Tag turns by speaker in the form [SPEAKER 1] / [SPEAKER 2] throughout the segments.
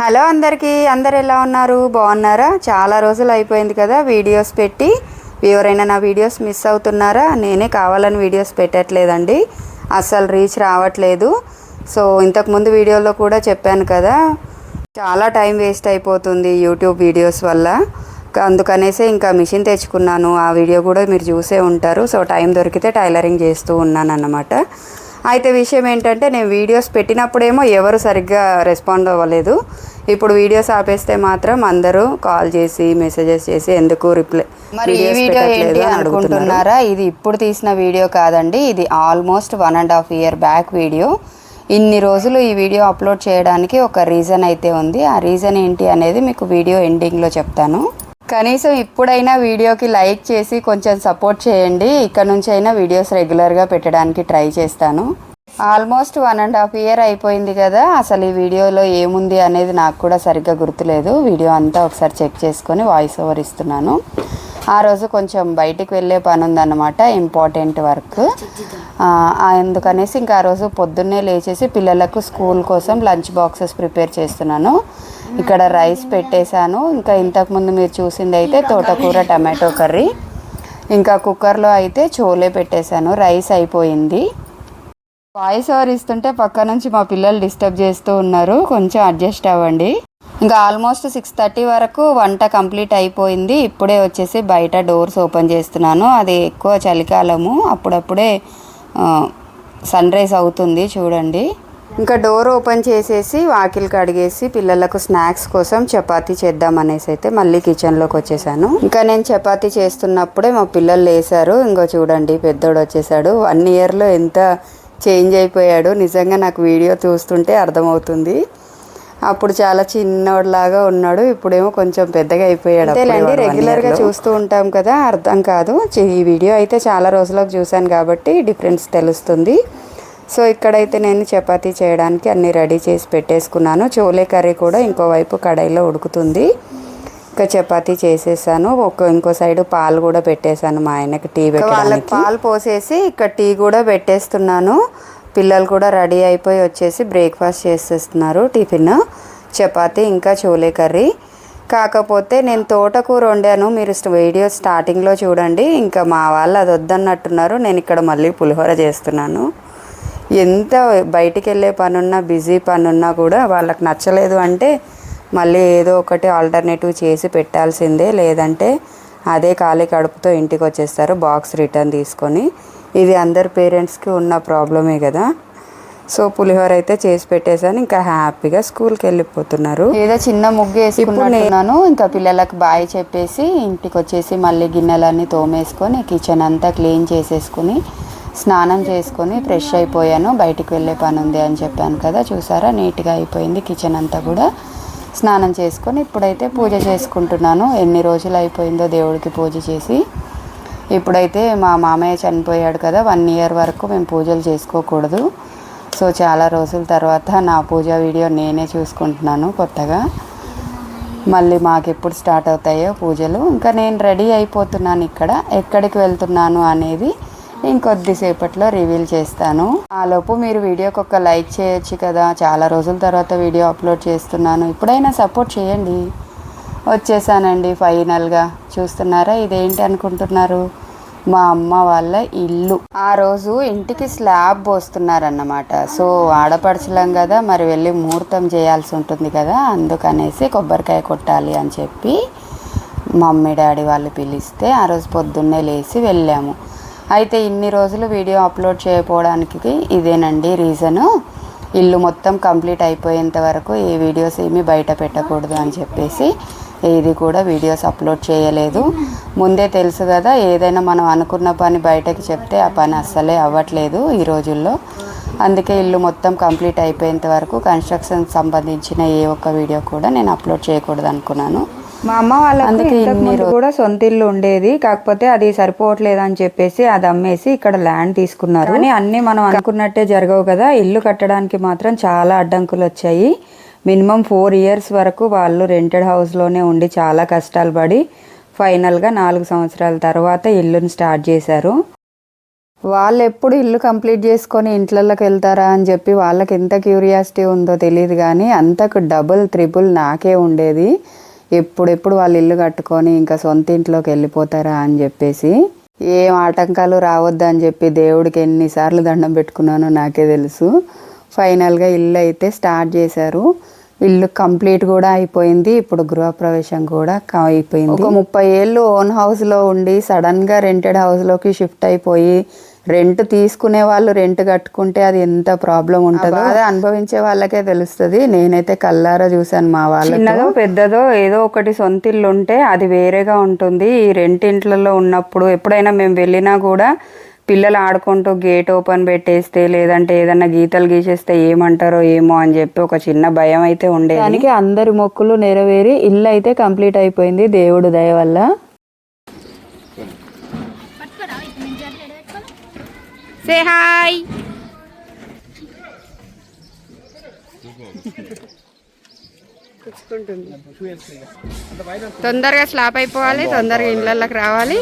[SPEAKER 1] Hello అందరు ఎలా ఉన్నారు? బాగున్నారా? చాలా రోజులు అయిపోయింది కదా వీడియోస్ పెట్టి. ఎవరైనా నా వీడియోస్ మిస్ అవుతున్నారా? నేనే కావాలని వీడియోస్ పెట్టట్లేదండి, అస్సలు రీచ్ రావట్లేదు. సో ఇంతకుముందు వీడియోలో కూడా చెప్పాను కదా, చాలా టైం వేస్ట్ అయిపోతుంది యూట్యూబ్ వీడియోస్ వల్ల. అందుకనేసే ఇంకా మిషన్ తెచ్చుకున్నాను. ఆ వీడియో కూడా మీరు చూసే ఉంటారు. సో టైం దొరికితే టైలరింగ్ చేస్తూ ఉన్నాను అన్నమాట. అయితే విషయం ఏంటంటే, నేను వీడియోస్ పెట్టినప్పుడేమో ఎవరు సరిగ్గా రెస్పాండ్ అవ్వలేదు. ఇప్పుడు వీడియోస్ ఆపేస్తే మాత్రం అందరూ కాల్ చేసి మెసేజెస్ చేసి ఎందుకు రిప్లై మరి ఈ వీడియో ఏంటి అనుకుంటున్నారా? ఇది ఇప్పుడు తీసిన వీడియో కాదండి, ఇది ఆల్మోస్ట్ 1.5 year బ్యాక్ వీడియో. ఇన్ని రోజులు ఈ వీడియో అప్లోడ్ చేయడానికి ఒక రీజన్ అయితే ఉంది. ఆ రీజన్ ఏంటి అనేది మీకు వీడియో ఎండింగ్లో చెప్తాను. కనీసం ఇప్పుడైనా వీడియోకి లైక్ చేసి కొంచెం సపోర్ట్ చేయండి. ఇక్కడ నుంచి అయినా వీడియోస్ రెగ్యులర్గా పెట్టడానికి ట్రై చేస్తాను. ఆల్మోస్ట్ 1.5 year అయిపోయింది కదా. అసలు ఈ వీడియోలో ఏముంది అనేది నాకు కూడా సరిగ్గా గుర్తులేదు. వీడియో అంతా ఒకసారి చెక్ చేసుకొని వాయిస్ ఓవర్ ఇస్తున్నాను. ఆ రోజు కొంచెం బయటికి వెళ్ళే పని ఉందన్నమాట, ఇంపార్టెంట్ వర్క్. అందుకనేసి ఇంకా ఆ రోజు పొద్దున్నే లేచేసి పిల్లలకు స్కూల్ కోసం లంచ్ బాక్సెస్ ప్రిపేర్ చేస్తున్నాను. ఇక్కడ రైస్ పెట్టేశాను. ఇంకా ఇంతకుముందు మీరు చూసింది అయితే తోటకూర టమాటో కర్రీ. ఇంకా కుక్కర్లో అయితే చోలే పెట్టేశాను. రైస్ అయిపోయింది. వాయిస్ ఓవర్ ఇస్తుంటే పక్క నుంచి మా పిల్లలు డిస్టర్బ్ చేస్తూ ఉన్నారు, కొంచెం అడ్జస్ట్ అవ్వండి. ఇంకా ఆల్మోస్ట్ 6:30 వరకు వంట కంప్లీట్ అయిపోయింది. ఇప్పుడే వచ్చేసి బయట డోర్స్ ఓపెన్ చేస్తున్నాను. అది ఎక్కువ చలికాలము, అప్పుడప్పుడే సన్ రైజ్ అవుతుంది చూడండి. ఇంకా డోర్ ఓపెన్ చేసేసి వాకిలి కడిగేసి పిల్లలకు స్నాక్స్ కోసం చపాతీ చేద్దామనేసి అయితే మళ్ళీ కిచెన్లోకి వచ్చేసాను. ఇంకా నేను చపాతీ చేస్తున్నప్పుడే మా పిల్లలు లేసారు. ఇంకో చూడండి, పెద్దోడు వచ్చేసాడు. 1 yearలో ఎంత చేంజ్ అయిపోయాడు. నిజంగా నాకు వీడియో చూస్తుంటే అర్థమవుతుంది. అప్పుడు చాలా చిన్నోడిలాగా ఉన్నాడు, ఇప్పుడేమో కొంచెం పెద్దగా అయిపోయాడు. అంతేలేండి, రెగ్యులర్గా చూస్తూ ఉంటాం కదా, అర్థం కాదు. ఈ వీడియో అయితే చాలా రోజులకు చూశాను కాబట్టి డిఫరెన్స్ తెలుస్తుంది. సో ఇక్కడైతే నేను చపాతీ చేయడానికి అన్నీ రెడీ చేసి పెట్టేసుకున్నాను. చోలే కర్రీ కూడా ఇంకోవైపు కడాయిలో ఉడుకుతుంది. ఇంకా చపాతీ చేసేసాను. ఇంకో సైడు పాలు కూడా పెట్టేశాను మా ఆయనకి టీ పెట్టడానికి. పాలు పోసేసి ఇక్కడ టీ కూడా పెట్టేస్తున్నాను. పిల్లలు కూడా రెడీ అయిపోయి వచ్చేసి బ్రేక్ఫాస్ట్ చేసేస్తున్నారు. టిఫిన్ చపాతీ ఇంకా చోలే కర్రీ. కాకపోతే నేను తోటకూర వండాను, మీరు వీడియో స్టార్టింగ్లో చూడండి. ఇంకా మా వాళ్ళు అది వద్దన్నట్టున్నారు. నేను ఇక్కడ మళ్ళీ పులిహోర చేస్తున్నాను. ఎంత బయటికి వెళ్ళే పనున్నా, బిజీ పనున్నా కూడా వాళ్ళకి నచ్చలేదు అంటే మళ్ళీ ఏదో ఒకటి ఆల్టర్నేటివ్ చేసి పెట్టాల్సిందే. లేదంటే అదే ఖాళీ కడుపుతో ఇంటికి వచ్చేస్తారు బాక్స్ రిటర్న్ తీసుకొని. ఇది అందరు పేరెంట్స్కి ఉన్న ప్రాబ్లమే కదా. సో పులిహోర అయితే చేసి పెట్టేశాను. ఇంకా హ్యాపీగా స్కూల్కి వెళ్ళిపోతున్నారు. ఏదో చిన్న ముగ్గు వేసుకున్నాను. ఇంకా పిల్లలకు బాయ్ చెప్పేసి ఇంటికి వచ్చేసి మళ్ళీ గిన్నెలన్నీ తోమేసుకొని కిచెన్ అంతా క్లీన్ చేసేసుకుని స్నానం చేసుకొని ఫ్రెష్ అయిపోయాను. బయటికి వెళ్ళే పని ఉంది అని చెప్పాను కదా, చూసారా నీట్గా అయిపోయింది కిచెన్ అంతా కూడా. స్నానం చేసుకొని ఇప్పుడైతే పూజ చేసుకుంటున్నాను. ఎన్ని రోజులు అయిపోయిందో దేవుడికి పూజ చేసి. ఇప్పుడైతే మా మామయ్య చనిపోయాడు కదా, 1 year వరకు మేము పూజలు చేసుకోకూడదు. సో చాలా రోజుల తర్వాత నా పూజ వీడియో నేనే చూసుకుంటున్నాను కొత్తగా. మళ్ళీ మాకు ఎప్పుడు స్టార్ట్ అవుతాయో పూజలు. ఇంకా నేను రెడీ అయిపోతున్నాను. ఇక్కడ ఎక్కడికి వెళ్తున్నాను అనేది ఇంకొద్దిసేపట్లో రివీల్ చేస్తాను. ఆలోపు మీరు వీడియోకి ఒక లైక్ చేయొచ్చు కదా, చాలా రోజుల తర్వాత వీడియో అప్లోడ్ చేస్తున్నాను, ఇప్పుడైనా సపోర్ట్ చేయండి. వచ్చేసానండి ఫైనల్గా. చూస్తున్నారా, ఇదేంటి అనుకుంటున్నారు? మా అమ్మ వాళ్ళ ఇల్లు. ఆ రోజు ఇంటికి స్లాబ్ పోస్తున్నారన్నమాట. సో ఆడపడుచులం కదా, మరి వెళ్ళి ముహూర్తం చేయాల్సి ఉంటుంది కదా, అందుకనేసి కొబ్బరికాయ కొట్టాలి అని చెప్పి మమ్మీ డాడీ వాళ్ళు పిలిస్తే ఆ రోజు పొద్దున్నే లేచి వెళ్ళాము. అయితే ఇన్ని రోజులు వీడియో అప్లోడ్ చేయకపోవడానికి ఇదేనండి రీజను. ఇల్లు మొత్తం కంప్లీట్ అయిపోయేంత వరకు ఏ వీడియోస్ ఏమీ బయట పెట్టకూడదు అని చెప్పేసి ఇది కూడా వీడియోస్ అప్లోడ్ చేయలేదు. ముందే తెలుసు కదా, ఏదైనా మనం అనుకున్న పని బయటకి చెప్తే ఆ పని అస్సలే అవ్వట్లేదు ఈ రోజుల్లో. అందుకే ఇల్లు మొత్తం కంప్లీట్ అయిపోయేంత వరకు కన్స్ట్రక్షన్ సంబంధించిన ఏ ఒక్క వీడియో కూడా నేను అప్లోడ్ చేయకూడదు అనుకున్నాను. మా అమ్మ వాళ్ళకి ఇంతకుముందు కూడా సొంత ఇల్లు ఉండేది, కాకపోతే అది సరిపోవట్లేదు అని చెప్పేసి అది అమ్మేసి ఇక్కడ ల్యాండ్ తీసుకున్నారు. కానీ అన్నీ మనం అనుకున్నట్టే జరగవు కదా. ఇల్లు కట్టడానికి మాత్రం చాలా అడ్డంకులు వచ్చాయి. మినిమం 4 years వరకు వాళ్ళు రెంటెడ్ హౌస్లోనే ఉండి చాలా కష్టాలు పడి ఫైనల్గా 4 సంవత్సరాల తర్వాత ఇల్లుని స్టార్ట్ చేశారు. వాళ్ళు ఎప్పుడు ఇల్లు కంప్లీట్ చేసుకొని ఇంట్లోకి వెళ్తారా అని చెప్పి వాళ్ళకి ఎంత క్యూరియాసిటీ ఉందో తెలియదు, కానీ అంతకు డబుల్ త్రిబుల్ నాకే ఉండేది. ఎప్పుడెప్పుడు వాళ్ళు ఇల్లు కట్టుకొని ఇంకా సొంత ఇంట్లోకి వెళ్ళిపోతారా అని చెప్పేసి. ఏం ఆటంకాలు రావద్దు అని చెప్పి దేవుడికి ఎన్నిసార్లు దండం పెట్టుకున్నానో నాకే తెలుసు. ఫైనల్గా ఇల్లు అయితే స్టార్ట్ చేశారు. ఇల్లు కంప్లీట్ కూడా అయిపోయింది. ఇప్పుడు గృహప్రవేశం కూడా అయిపోయింది. ఒక 30 ఏళ్ళు ఓన్ హౌస్లో ఉండి సడన్గా రెంటెడ్ హౌస్లోకి షిఫ్ట్ అయిపోయి రెంట్ తీసుకునే వాళ్ళు రెంట్ కట్టుకుంటే అది ఎంత ప్రాబ్లం ఉంటుందో అదే అనుభవించే వాళ్ళకే తెలుస్తుంది. నేనైతే కల్లారా చూశాను. మా వాళ్ళు చిన్నదో పెద్దదో ఏదో ఒకటి సొంత ఇల్లు ఉంటే అది వేరేగా ఉంటుంది. ఈ రెంట్ ఇంట్లలో ఉన్నప్పుడు ఎప్పుడైనా మేము వెళ్ళినా కూడా పిల్లలు ఆడుకుంటూ గేట్ ఓపెన్ పెట్టేస్తే లేదంటే ఏదన్నా గీతలు గీసేస్తే ఏమంటారో ఏమో అని చెప్పి ఒక చిన్న భయం అయితే ఉండేది. దానికి అందరి మొక్కులు నెరవేరి ఇల్లు అయితే కంప్లీట్ అయిపోయింది దేవుడు దయ వల్ల. Say hi. తొందరగా స్లాప్ అయిపోవాలి, తొందరగా ఇళ్ళకి రావాలి.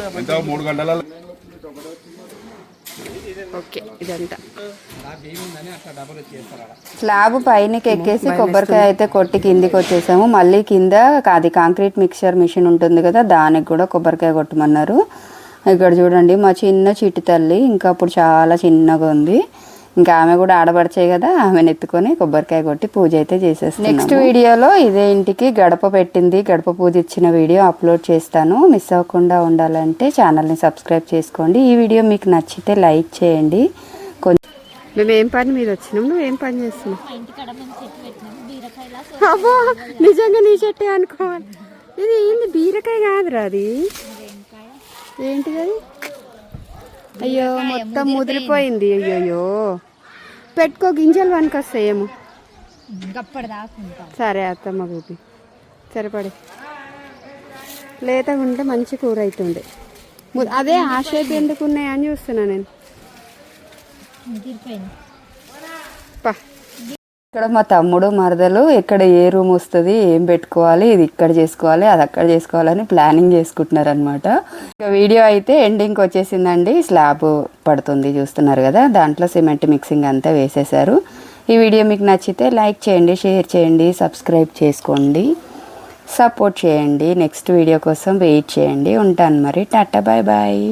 [SPEAKER 1] ఓకే, ఇదంతా స్లాబ్ పైనకి ఎక్కేసి కొబ్బరికాయ అయితే కొట్టి కిందికి వచ్చేసాము. మళ్ళీ కింద అది కాంక్రీట్ మిక్చర్ మిషన్ ఉంటుంది కదా, దానికి కూడా కొబ్బరికాయ కొట్టమన్నారు. ఇక్కడ చూడండి మా చిన్న చిట్టి తల్లి, ఇంకా అప్పుడు చాలా చిన్నగా ఉంది. ఇంకా ఆమె కూడా ఆడబడిచాయి కదా, ఆమెను ఎత్తుకొని కొబ్బరికాయ కొట్టి పూజ అయితే చేసేస్తాను. నెక్స్ట్ వీడియోలో ఇదే ఇంటికి గడప పెట్టింది, గడప పూజ ఇచ్చిన వీడియో అప్లోడ్ చేస్తాను. మిస్ అవ్వకుండా ఉండాలంటే ఛానల్ని సబ్స్క్రైబ్ చేసుకోండి. ఈ వీడియో మీకు నచ్చితే లైక్ చేయండి. మేము ఏం పని మీద వచ్చినాం, నువ్వేం పని చేస్తున్నావు? అబ్బో నిజంగా నీ చెట్టే అనుకోవాలి. ఇది ఏంది బీరకాయ కాదురా, అది ఏంటిది అది? అయ్యో మొత్తం ముదిరిపోయింది. అయ్యోయ్యో పెట్టుకో, గింజలు వనకొస్తాయేమో. సరే అత్తమ్మ గూపి సరిపడే లేతగా ఉంటే మంచి కూర అవుతుండే. అదే ఆ షేప్ ఎందుకు ఉన్నాయి అని చూస్తున్నా నేను. ఇక్కడ మా తమ్ముడు మరదలు ఎక్కడ ఏ రూమ్ వస్తుంది, ఏం పెట్టుకోవాలి, ఇది ఇక్కడ చేసుకోవాలి, అది అక్కడ చేసుకోవాలని ప్లానింగ్ చేసుకుంటున్నారు అనమాట. ఇక వీడియో అయితే ఎండింగ్కి వచ్చేసిందండి. స్లాబ్ పడుతుంది చూస్తున్నారు కదా, దాంట్లో సిమెంట్ మిక్సింగ్ అంతా వేసేసారు. ఈ వీడియో మీకు నచ్చితే లైక్ చేయండి, షేర్ చేయండి, సబ్స్క్రైబ్ చేసుకోండి, సపోర్ట్ చేయండి. నెక్స్ట్ వీడియో కోసం వెయిట్ చేయండి. ఉంటాను మరి, టాటా బాయ్ బాయ్.